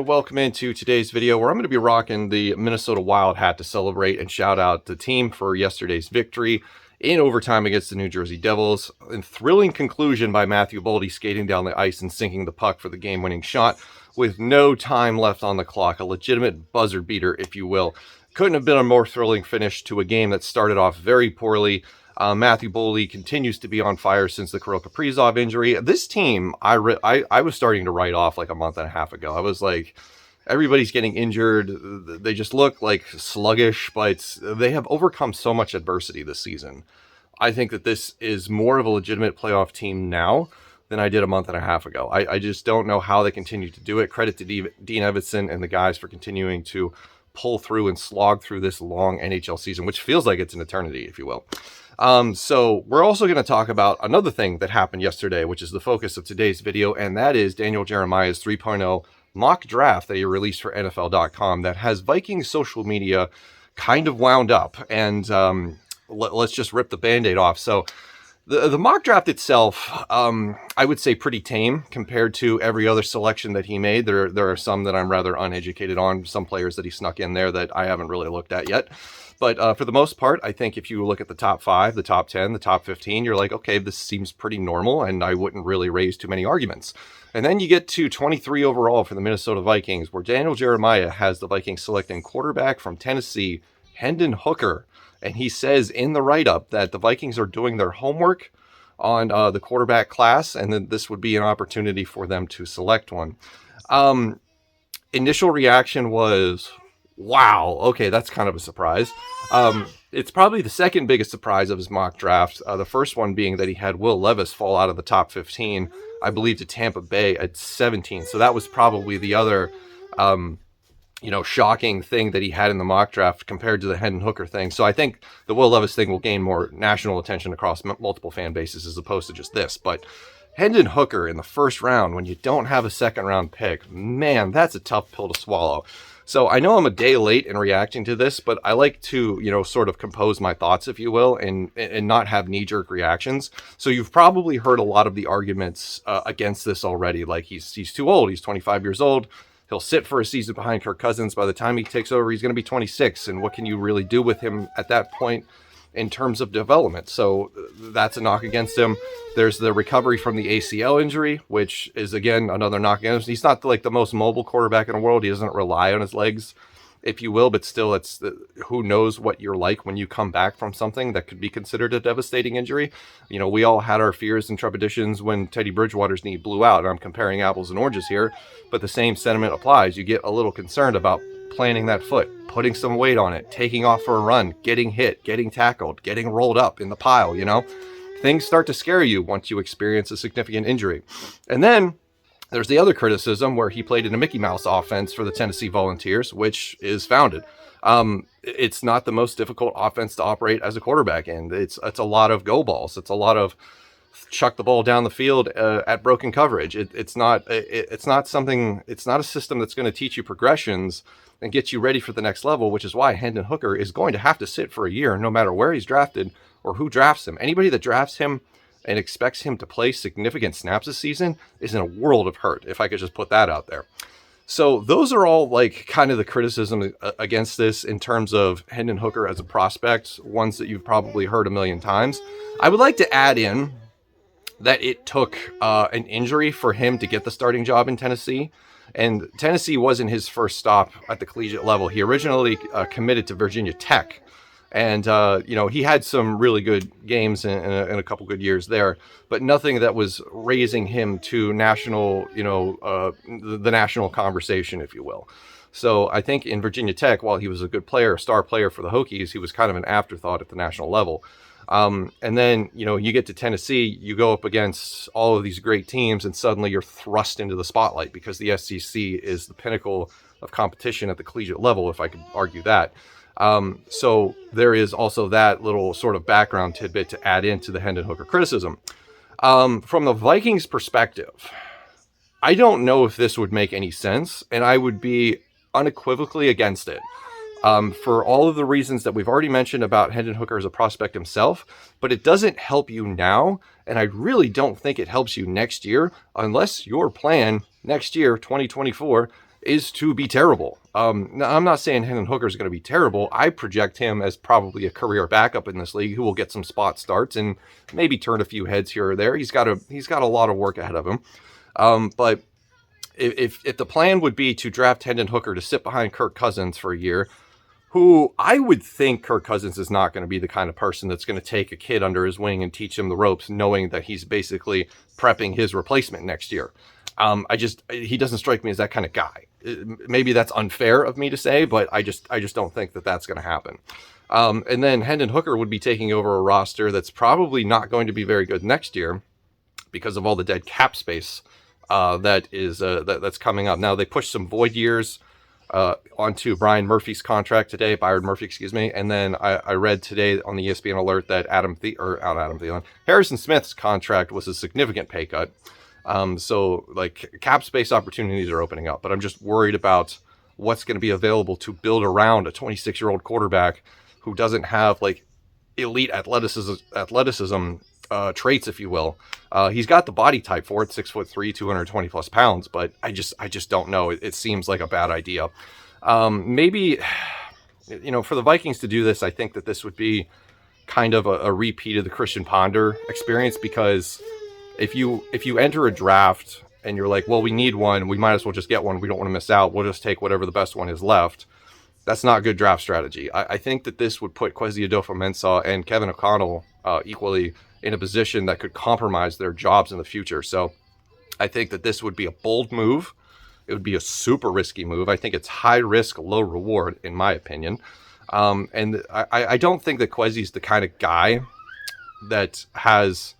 and welcome into today's video where I'm going to be rocking the Minnesota Wild hat to celebrate and shout out the team for yesterday's victory in overtime against the New Jersey Devils. In thrilling conclusion by Matthew Boldy skating down the ice and sinking the puck for the game-winning shot with no time left on the clock. A legitimate buzzer beater, if you will. Couldn't have been a more thrilling finish to a game that started off very poorly. Matthew Boldy continues to be on fire since the Kirill Kaprizov injury. This team, I was starting to write off like a month and a half ago. I was like, everybody's getting injured. They just look like sluggish, but they have overcome so much adversity this season. I think that this is more of a legitimate playoff team now than I did a month and a half ago. I just don't know how they continue to do it. Credit to Dean Evason and the guys for continuing to pull through and slog through this long NHL season, which feels like it's an eternity, if you will. So we're also going to talk about another thing that happened yesterday, which is the focus of today's video, and that is Daniel Jeremiah's 3.0 mock draft that he released for NFL.com that has Vikings social media kind of wound up. And let's just rip the Band-Aid off. So the mock draft itself, I would say pretty tame compared to every other selection that he made. There are some that I'm rather uneducated on, some players that he snuck in there that I haven't really looked at yet. But for the most part, I think if you look at the top 5, the top 10, the top 15, you're like, okay, this seems pretty normal, and I wouldn't really raise too many arguments. And then you get to 23 overall for the Minnesota Vikings, where Daniel Jeremiah has the Vikings selecting quarterback from Tennessee, Hendon Hooker. And he says in the write-up that the Vikings are doing their homework on the quarterback class, and that this would be an opportunity for them to select one. Initial reaction was, wow, okay, that's kind of a surprise. It's probably the second biggest surprise of his mock draft. The first one being that he had Will Levis fall out of the top 15, I believe, to Tampa Bay at 17. So that was probably the other, shocking thing that he had in the mock draft compared to the Hendon Hooker thing. So I think the Will Levis thing will gain more national attention across multiple fan bases as opposed to just this. But Hendon Hooker in the first round, when you don't have a second round pick, man, that's a tough pill to swallow. So I know I'm a day late in reacting to this, but I like to, sort of compose my thoughts, if you will, and not have knee-jerk reactions. So you've probably heard a lot of the arguments against this already. Like he's too old. He's 25 years old. He'll sit for a season behind Kirk Cousins. By the time he takes over, he's going to be 26. And what can you really do with him at that point in terms of development? So that's a knock against him. There's the recovery from the ACL injury, which is, again, another knock against him. He's not like the most mobile quarterback in the world. He doesn't rely on his legs, if you will, but still, who knows what you're like when you come back from something that could be considered a devastating injury. We all had our fears and trepidations when Teddy Bridgewater's knee blew out. I'm comparing apples and oranges here, but the same sentiment applies. You get a little concerned about planting that foot, putting some weight on it, taking off for a run, getting hit, getting tackled, getting rolled up in the pile, Things start to scare you once you experience a significant injury. And then there's the other criticism where he played in a Mickey Mouse offense for the Tennessee Volunteers, which is founded. It's not the most difficult offense to operate as a quarterback in. It's a lot of go balls. It's a lot of chuck the ball down the field at broken coverage. It's not a system that's going to teach you progressions and get you ready for the next level, which is why Hendon Hooker is going to have to sit for a year, no matter where he's drafted or who drafts him. Anybody that drafts him and expects him to play significant snaps this season is in a world of hurt, if I could just put that out there. So those are all like kind of the criticism against this in terms of Hendon Hooker as a prospect, ones that you've probably heard a million times. I would like to add in that it took an injury for him to get the starting job in Tennessee. And Tennessee wasn't his first stop at the collegiate level. He originally committed to Virginia Tech. And, he had some really good games in a couple good years there, but nothing that was raising him to national, the national conversation, if you will. So I think in Virginia Tech, while he was a good player, a star player for the Hokies, he was kind of an afterthought at the national level. And then, you get to Tennessee, you go up against all of these great teams, and suddenly you're thrust into the spotlight because the SEC is the pinnacle of competition at the collegiate level, if I could argue that. So there is also that little sort of background tidbit to add into the Hendon Hooker criticism. From the Vikings perspective, I don't know if this would make any sense, and I would be unequivocally against it. For all of the reasons that we've already mentioned about Hendon Hooker as a prospect himself, but it doesn't help you now, and I really don't think it helps you next year, unless your plan next year, 2024, is to be terrible. Now, I'm not saying Hendon Hooker is going to be terrible. I project him as probably a career backup in this league who will get some spot starts and maybe turn a few heads here or there. He's got a lot of work ahead of him. But if the plan would be to draft Hendon Hooker to sit behind Kirk Cousins for a year, who I would think Kirk Cousins is not going to be the kind of person that's going to take a kid under his wing and teach him the ropes, knowing that he's basically prepping his replacement next year. He doesn't strike me as that kind of guy. Maybe that's unfair of me to say, but I just don't think that that's going to happen. And then Hendon Hooker would be taking over a roster that's probably not going to be very good next year because of all the dead cap space that's coming up. Now they pushed some void years onto Byron Murphy's contract today, and then I read today on the ESPN alert that Harrison Smith's contract was a significant pay cut. So like cap space opportunities are opening up, but I'm just worried about what's going to be available to build around a 26-year-old quarterback who doesn't have like elite athleticism traits, if you will. He's got the body type for it, 6'3", 220 plus pounds, but I just don't know. It seems like a bad idea. Maybe, for the Vikings to do this, I think that this would be kind of a repeat of the Christian Ponder experience, because if you enter a draft and you're like, well, we need one, we might as well just get one. We don't want to miss out. We'll just take whatever the best one is left. That's not good draft strategy. I think that this would put Kwesi Adofo-Mensah and Kevin O'Connell equally in a position that could compromise their jobs in the future. So I think that this would be a bold move. It would be a super risky move. I think it's high risk, low reward, in my opinion. And I don't think that Kwesi's the kind of guy that has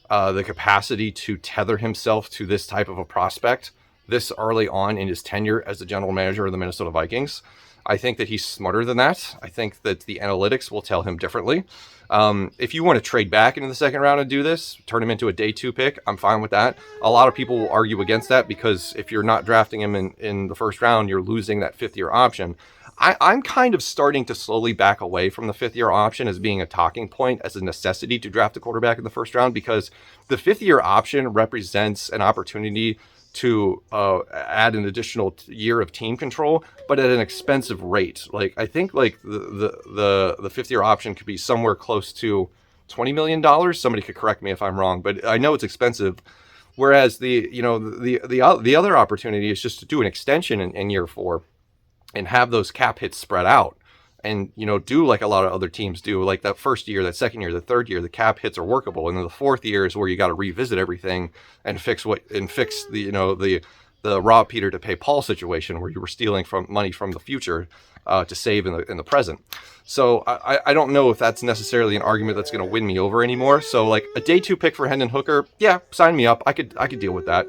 the capacity to tether himself to this type of a prospect this early on in his tenure as the general manager of the Minnesota Vikings. I think that he's smarter than that. I think that the analytics will tell him differently. If you want to trade back into the second round and do this, turn him into a day 2 pick, I'm fine with that. A lot of people will argue against that because if you're not drafting him in the first round, you're losing that 5th-year option. I'm kind of starting to slowly back away from the 5th-year option as being a talking point, as a necessity to draft a quarterback in the first round, because the 5th-year option represents an opportunity to add an additional year of team control, but at an expensive rate. Like I think like the 5th-year option could be somewhere close to $20 million. Somebody could correct me if I'm wrong, but I know it's expensive. Whereas the other opportunity is just to do an extension in year 4 and have those cap hits spread out, and do like a lot of other teams do. Like that first year, that second year, the third year, the cap hits are workable, and then the 4th year is where you got to revisit everything and fix the rob Peter to pay Paul situation, where you were stealing from money from the future to save in the present. So I don't know if that's necessarily an argument that's going to win me over anymore. So like a day 2 pick for Hendon Hooker, yeah, sign me up. I could deal with that.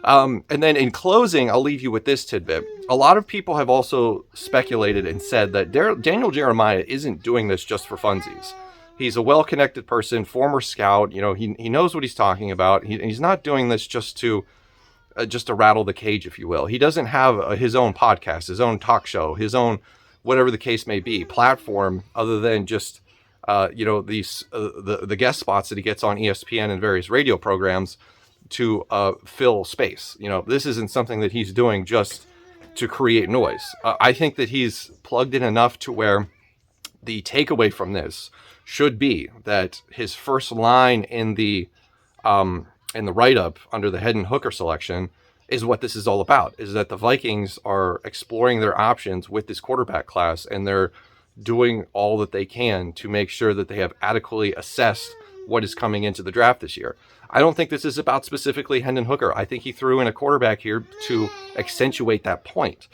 And then in closing, I'll leave you with this tidbit. A lot of people have also speculated and said that Daniel Jeremiah isn't doing this just for funsies. He's a well-connected person, former scout. He knows what he's talking about. He's not doing this just to rattle the cage, if you will. He doesn't have his own podcast, his own talk show, his own whatever the case may be platform, other than just the guest spots that he gets on ESPN and various radio programs to fill space. This isn't something that he's doing just to create noise. I think that he's plugged in enough to where the takeaway from this should be that his first line in the write-up under the Hendon Hooker selection is what this is all about, is that the Vikings are exploring their options with this quarterback class, and they're doing all that they can to make sure that they have adequately assessed what is coming into the draft this year. I don't think this is about specifically Hendon Hooker. I think he threw in a quarterback here to accentuate that point.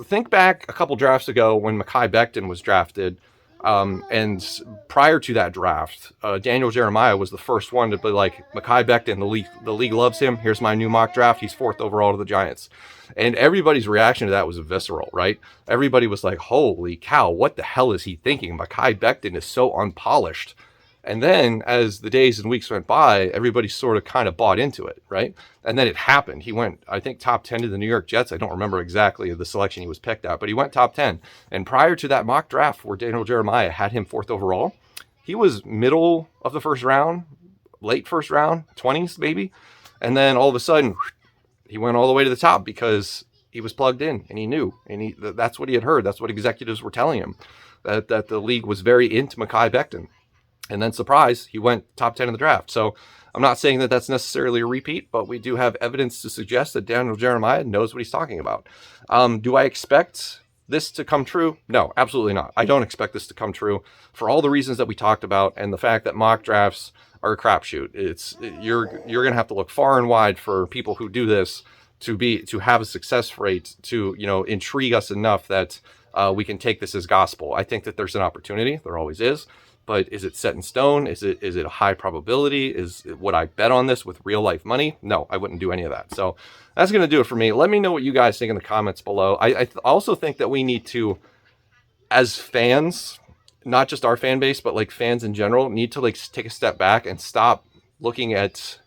Think back a couple drafts ago when Mekhi Becton was drafted, and prior to that draft, Daniel Jeremiah was the first one to be like, Mekhi Becton, the league loves him. Here's my new mock draft. He's 4th overall to the Giants. And everybody's reaction to that was visceral, right? Everybody was like, holy cow, what the hell is he thinking? Mekhi Becton is so unpolished. And then as the days and weeks went by, everybody sort of kind of bought into it, right? And then it happened. He went, I think, top 10 to the New York Jets. I don't remember exactly the selection he was picked at, but he went top 10. And prior to that mock draft where Daniel Jeremiah had him 4th overall, he was middle of the first round, late first round, 20s maybe. And then all of a sudden, he went all the way to the top because He was plugged in, and he knew, and that's what he had heard. That's what executives were telling him, that the league was very into Mekhi Becton. And then, surprise, he went top 10 in the draft. So I'm not saying that that's necessarily a repeat, but we do have evidence to suggest that Daniel Jeremiah knows what he's talking about. Do I expect this to come true? No, absolutely not. I don't expect this to come true for all the reasons that we talked about, and the fact that mock drafts are a crapshoot. You're going to have to look far and wide for people who do this to have a success rate to intrigue us enough that we can take this as gospel. I think that there's an opportunity. There always is. But is it set in stone? Is it a high probability? Would I bet on this with real life money? No, I wouldn't do any of that. So that's going to do it for me. Let me know what you guys think in the comments below. I also think that we need to, as fans, not just our fan base, but like fans in general, need to like take a step back and stop looking at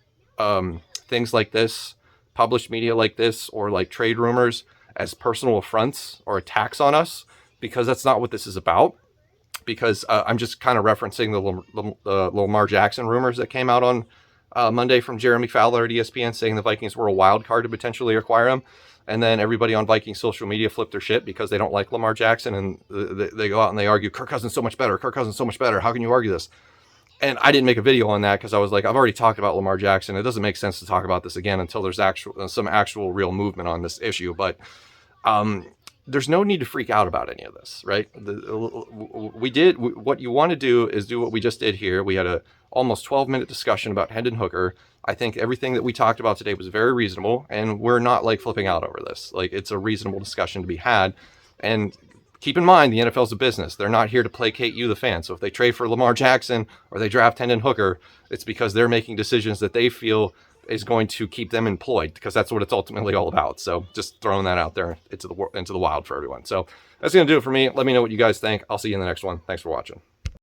things like this, published media like this, or like trade rumors as personal affronts or attacks on us, because that's not what this is about. Because I'm just kind of referencing the Lamar Jackson rumors that came out on Monday from Jeremy Fowler at ESPN, saying the Vikings were a wild card to potentially acquire him. And then everybody on Vikings social media flipped their shit because they don't like Lamar Jackson. And they go out and they argue, Kirk Cousins so much better. Kirk Cousins so much better. How can you argue this? And I didn't make a video on that because I was like, I've already talked about Lamar Jackson. It doesn't make sense to talk about this again until there's some actual real movement on this issue. But there's no need to freak out about any of this, right? What you want to do is do what we just did here. We had a almost 12-minute discussion about Hendon Hooker. I think everything that we talked about today was very reasonable, and we're not like flipping out over this. Like, it's a reasonable discussion to be had. And keep in mind, the NFL's a business. They're not here to placate you, the fan. So if they trade for Lamar Jackson or they draft Hendon Hooker, it's because they're making decisions that they feel is going to keep them employed, because that's what it's ultimately all about. So just throwing that out there into the wild for everyone. So that's going to do it for me. Let me know what you guys think. I'll see you in the next one. Thanks for watching.